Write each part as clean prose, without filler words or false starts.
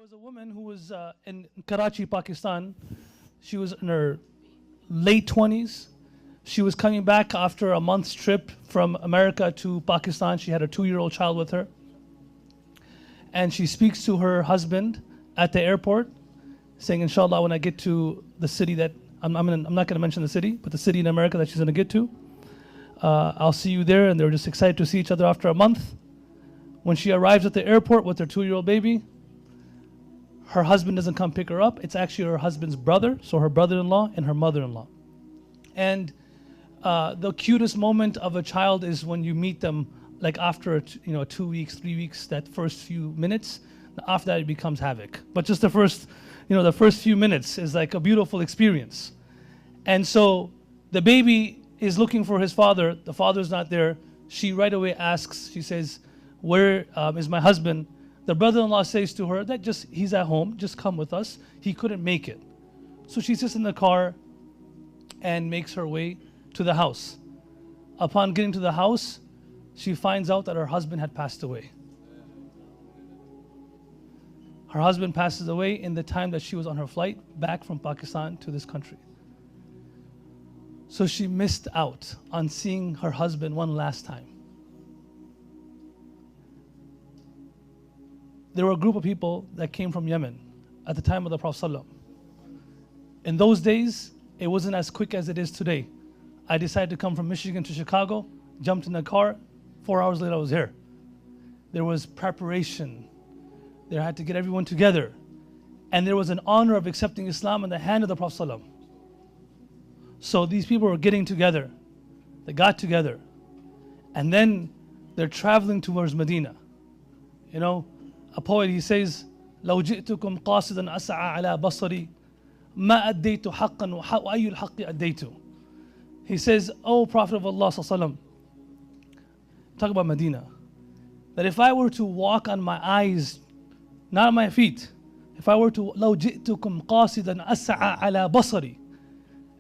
was a woman who was in Karachi, Pakistan. She was in her late 20s. She was coming back after a month's trip from America to Pakistan. She had a 2-year-old child with her. And she speaks to her husband at the airport, saying, inshallah, when I get to the city that, I'm not going to mention the city, but the city in America that she's going to get to, I'll see you there. And they were just excited to see each other after a month. When she arrives at the airport with her 2-year-old baby, her husband doesn't come pick her up. It's actually her husband's brother, so her brother-in-law and her mother-in-law. And the cutest moment of a child is when you meet them, like after 2 weeks, 3 weeks, that first few minutes. After that, it becomes havoc. But just the first few minutes is like a beautiful experience. And so the baby is looking for his father. The father's not there. She right away asks. She says, "Where is my husband?" The brother-in-law says to her that he's at home, just come with us. He couldn't make it. So she sits in the car and makes her way to the house. Upon getting to the house, she finds out that her husband had passed away. Her husband passes away in the time that she was on her flight back from Pakistan to this country. So she missed out on seeing her husband one last time. There were a group of people that came from Yemen at the time of the Prophet ﷺ. In those days, it wasn't as quick as it is today. I decided to come from Michigan to Chicago, jumped in the car, 4 hours later I was here. There was preparation. They had to get everyone together. And there was an honor of accepting Islam in the hand of the Prophet ﷺ. So these people were getting together. They got together. And then they're traveling towards Medina. A poet, he says, لو جئتكم قاصدا أسعى على بصري ما أديت حقا وأي الحق أديت. He says, "O Prophet of Allah sallallahu alaihi wasallam," talk about Medina, that if I were to walk on my eyes, not on my feet, if I were to لو جئتكم قاصدا أسعى على بصري,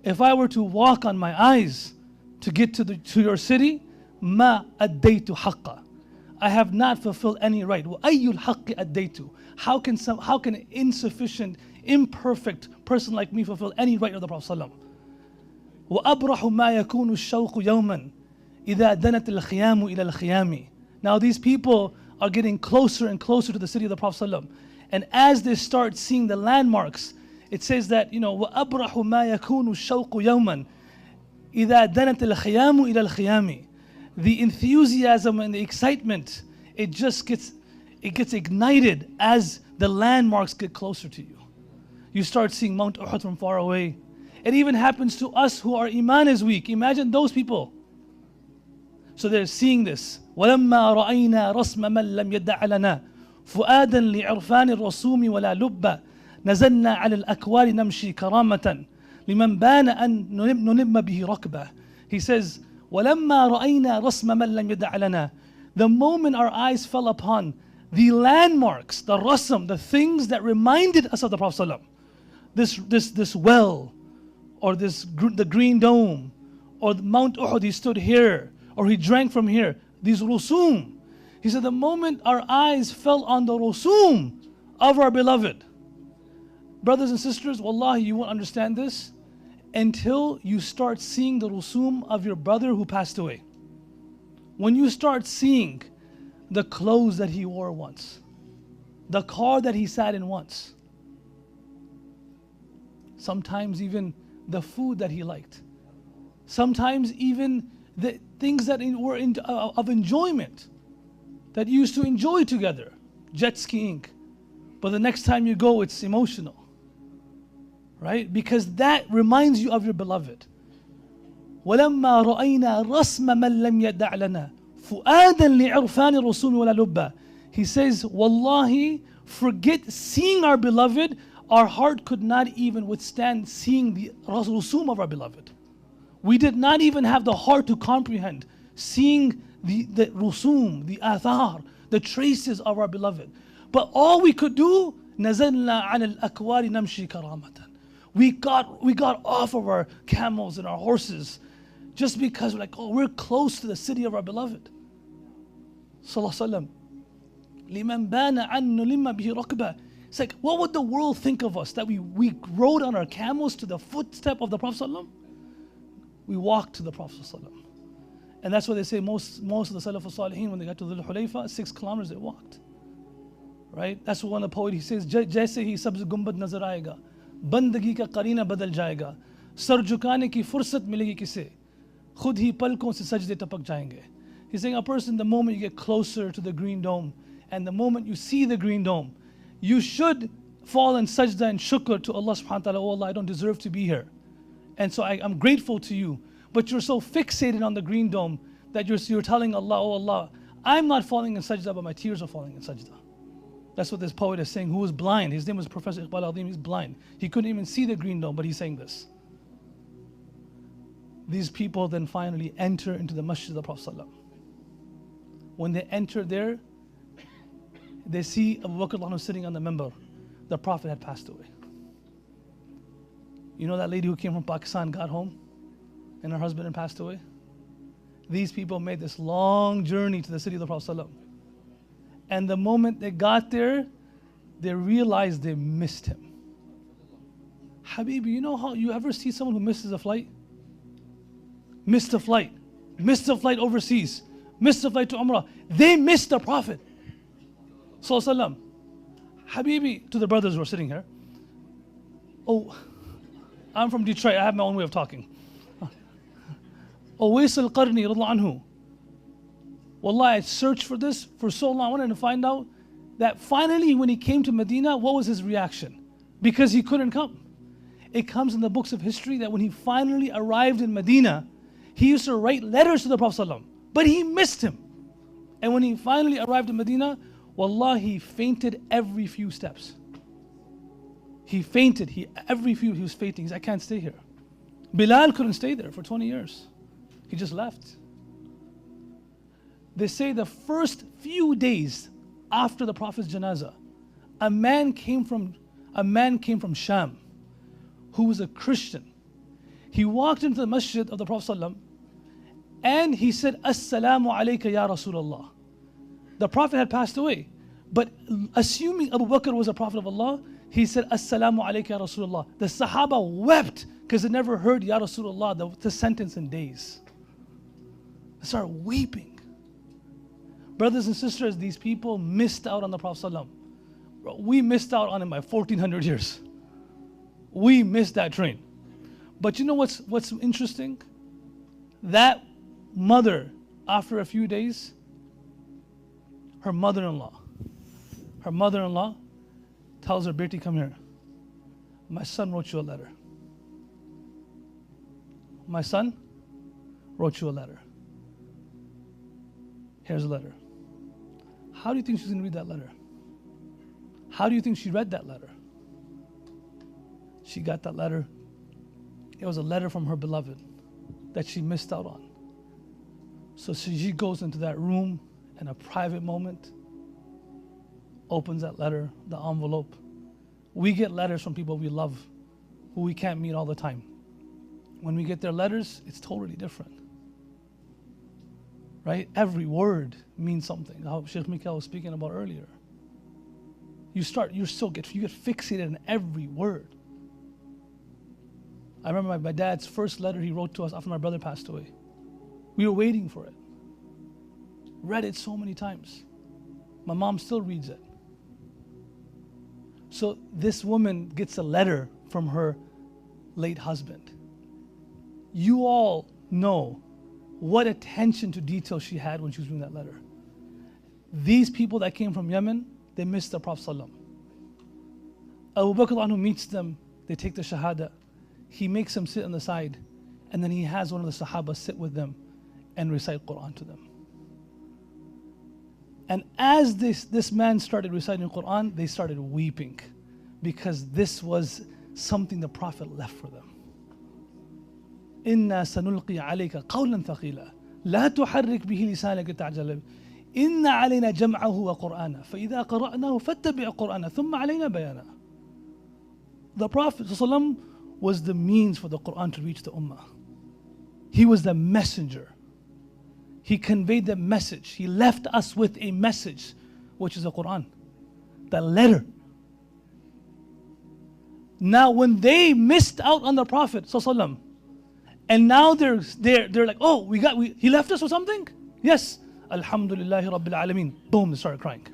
if I were to walk on my eyes to get to your city, ما أديت حقا, I have not fulfilled any right. وَأَيُّ الْحَقِّ أَدَّيْتُ. How can an insufficient, imperfect person like me fulfill any right of the Prophet ﷺ? وَأَبْرَحُ مَا يَكُونُ الشَّوْقُ يَوْمًا إِذَا دَنَتِ الْخِيَامُ إِلَى الْخِيَامِ. Now these people are getting closer and closer to the city of the Prophet ﷺ. And as they start seeing the landmarks, it says that, وَأَبْرَحُ مَا يَكُونُ الشَّوْقُ يَوْمًا إِذَا دَنَتِ الْخِيَامُ إِلَى الْخِيَامِ. The enthusiasm and the excitement, it gets ignited as the landmarks get closer to you. You start seeing Mount Uhud from far away. It even happens to us who our iman is weak. Imagine those people. So they're seeing this. وَلَمَّا رَأَيْنَا رَسْمَ مَنْ لَمْ يَدَّعَ لَنَا فُؤَادًا لِعِرْفَانِ الرَّسُومِ وَلَا لُبَّ نَزَلْنَا عَلَى الْأَكْوَارِ نَمْشِي كَرَامَةً لِمَنْ بَانَ أَنْ نُنِمَّ بِهِ رَكْبَةً. He says, وَلَمَّا رَأَيْنَا رَسْمَ مَنْ لَمْ يَدَعَ لَنَا. The moment our eyes fell upon the landmarks, the rasm, the things that reminded us of the Prophet ﷺ, this well, or the green dome, or Mount Uhud, he stood here, or he drank from here, these rusum. He said the moment our eyes fell on the rusum of our beloved. Brothers and sisters, wallahi, you won't understand this until you start seeing the rusum of your brother who passed away. When you start seeing the clothes that he wore once, the car that he sat in once, sometimes even the food that he liked, sometimes even the things that were of enjoyment that you used to enjoy together, jet skiing, but the next time you go it's emotional. Right? Because that reminds you of your beloved. وَلَمَّا رَأَيْنَا رَسْمَ مَنْ لَمْ يَدَعْ لَنَا فُؤَادًا لِعِرْفَانِ الرَّسُولِ وَلَا لُبَّ. He says, wallahi, forget seeing our beloved, our heart could not even withstand seeing the rusum of our beloved. We did not even have the heart to comprehend seeing the rusum, the athar, the traces of our beloved. But all we could do, نَزَلْنَا عَلَى الْأَكْوَارِ نَمْشِي كَرَامَةً. We got off of our camels and our horses just because we're like, we're close to the city of our beloved. Sallallahu Alaihi Wasallam. لِمَنْ بَانَ عَنْ نُلِمَّ بِهِ رَكْبَةً. It's like, what would the world think of us? That we rode on our camels to the footstep of the Prophet ﷺ? We walked to the Prophet ﷺ. And that's why they say most of the Salaf al-Salihin, when they got to Dhul Hulayfa, 6 kilometers they walked. Right? That's what one of the poet, he says, जैसे ही सब्ज़ गुंबद नजर आएगा, बंदगी का करीना बदल जाएगा, sir झुकाने की फुर्सत मिलेगी किसे, खुद ही पलकों से सजदे टपक जाएंगे. He's saying a person, the moment you get closer to the green dome, and the moment you see the green dome, you should fall in sajda and shukr to Allah subhanahu wa ta'ala. Oh Allah, I don't deserve to be here. And so I'm grateful to you. But you're so fixated on the green dome that you're telling Allah, oh Allah, I'm not falling in sajda, but my tears are falling in sajda. That's what this poet is saying, who was blind. His name was Professor Iqbal Adim. He's blind. He couldn't even see the green dome, but he's saying this. These people then finally enter into the masjid of the Prophet ﷺ. When they enter there, they see Abu Bakr al-Anhu sitting on the member. The Prophet had passed away. You know that lady who came from Pakistan, got home, and her husband had passed away? These people made this long journey to the city of the Prophet ﷺ. And the moment they got there, they realized they missed him. Habibi, you know how you ever see someone who misses a flight? Missed a flight overseas, missed a flight to Umrah. They missed the Prophet ﷺ. Habibi, to the brothers who are sitting here. Oh, I'm from Detroit, I have my own way of talking. Uwais al-Qarni radiyallahu anhu. Wallah, I searched for this for so long. I wanted to find out that finally when he came to Medina, what was his reaction? Because he couldn't come. It comes in the books of history that when he finally arrived in Medina, he used to write letters to the Prophet ﷺ, but he missed him. And when he finally arrived in Medina, wallah, he fainted every few steps. He fainted, he was fainting. He said, I can't stay here. Bilal couldn't stay there for 20 years. He just left. They say the first few days after the Prophet's janazah, a man came from Sham who was a Christian. He walked into the masjid of the Prophet ﷺ and he said, Assalamu alayka ya Rasulullah. The Prophet had passed away, but assuming Abu Bakr was a Prophet of Allah, he said, Assalamu alayka ya Rasulullah. The Sahaba wept because they never heard Ya Rasulullah, the sentence in days. They started weeping. Brothers and sisters, these people missed out on the Prophet ﷺ. We missed out on him by 1400 years. We missed that train. But you know what's interesting? That mother, after a few days, her mother-in-law tells her, Beti, come here. My son wrote you a letter. My son wrote you a letter. Here's a letter. How do you think she's going to read that letter? How do you think she read that letter? She got that letter. It was a letter from her beloved that she missed out on. So she goes into that room in a private moment, opens that letter, the envelope. We get letters from people we love, who we can't meet all the time. When we get their letters, it's totally different. Right? Every word means something. How Sheikh Mikhail was speaking about earlier. You get fixated in every word. I remember my dad's first letter he wrote to us after my brother passed away. We were waiting for it. Read it so many times. My mom still reads it. So this woman gets a letter from her late husband. You all know what attention to detail she had when she was reading that letter. These people that came from Yemen, they missed the Prophet ﷺ. Abu Bakr anhu meets them, they take the shahada. He makes them sit on the side, and then he has one of the Sahaba sit with them and recite Quran to them. And as this man started reciting Quran, they started weeping because this was something the Prophet left for them. إِنَّا سَنُلْقِي عَلَيْكَ قَوْلًا ثَقِيلًا لَا تُحَرِّكْ بِهِ لِسَانَكَ تَعْجَلَ إِنَّ عَلَيْنَا جَمْعَهُ وَقُرْآنَهُ فَإِذَا قَرَأْنَاهُ فَاتَّبِعْ قُرْآنَهُ ثُمَّ عَلَيْنَا بَيَانَهُ. The Prophet ﷺ was the means for the Quran to reach the Ummah. He was the messenger. He conveyed the message. He left us with a message, which is the Quran, the letter. Now when they missed out on the Prophet ﷺ, and now they're like, oh, he left us with something? Yes. Alhamdulillahi Rabbil Alameen. Boom, they started crying.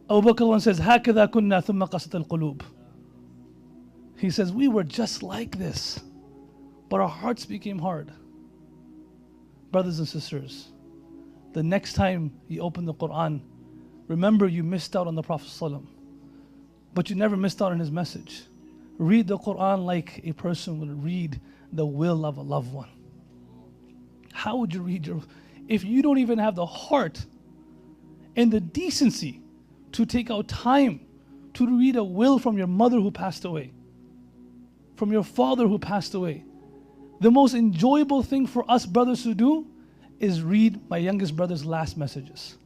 Abu Bakr once says, هَكَذَا كُنَّا ثُمَّ قَسَتَ الْقُلُوبِ. He says, we were just like this, but our hearts became hard. Brothers and sisters, the next time you open the Quran, remember you missed out on the Prophet ﷺ, but you never missed out on his message. Read the Quran like a person would read the will of a loved one. How would you read if you don't even have the heart and the decency to take out time to read a will from your mother who passed away, from your father who passed away? The most enjoyable thing for us brothers to do is read my youngest brother's last messages.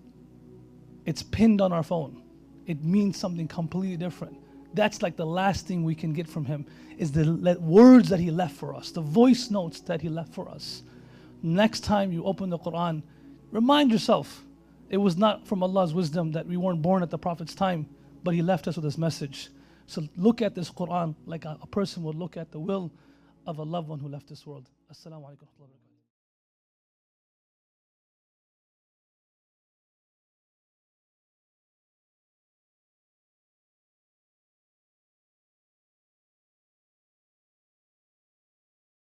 It's pinned on our phone. It means something completely different. That's like the last thing we can get from him, is the words that he left for us, the voice notes that he left for us. Next time you open the Quran, remind yourself, it was not from Allah's wisdom that we weren't born at the Prophet's time, but he left us with this message. So look at this Quran like a person would look at the will of a loved one who left this world. Assalamu alaikum wa rahmatullahi wa barakatuh.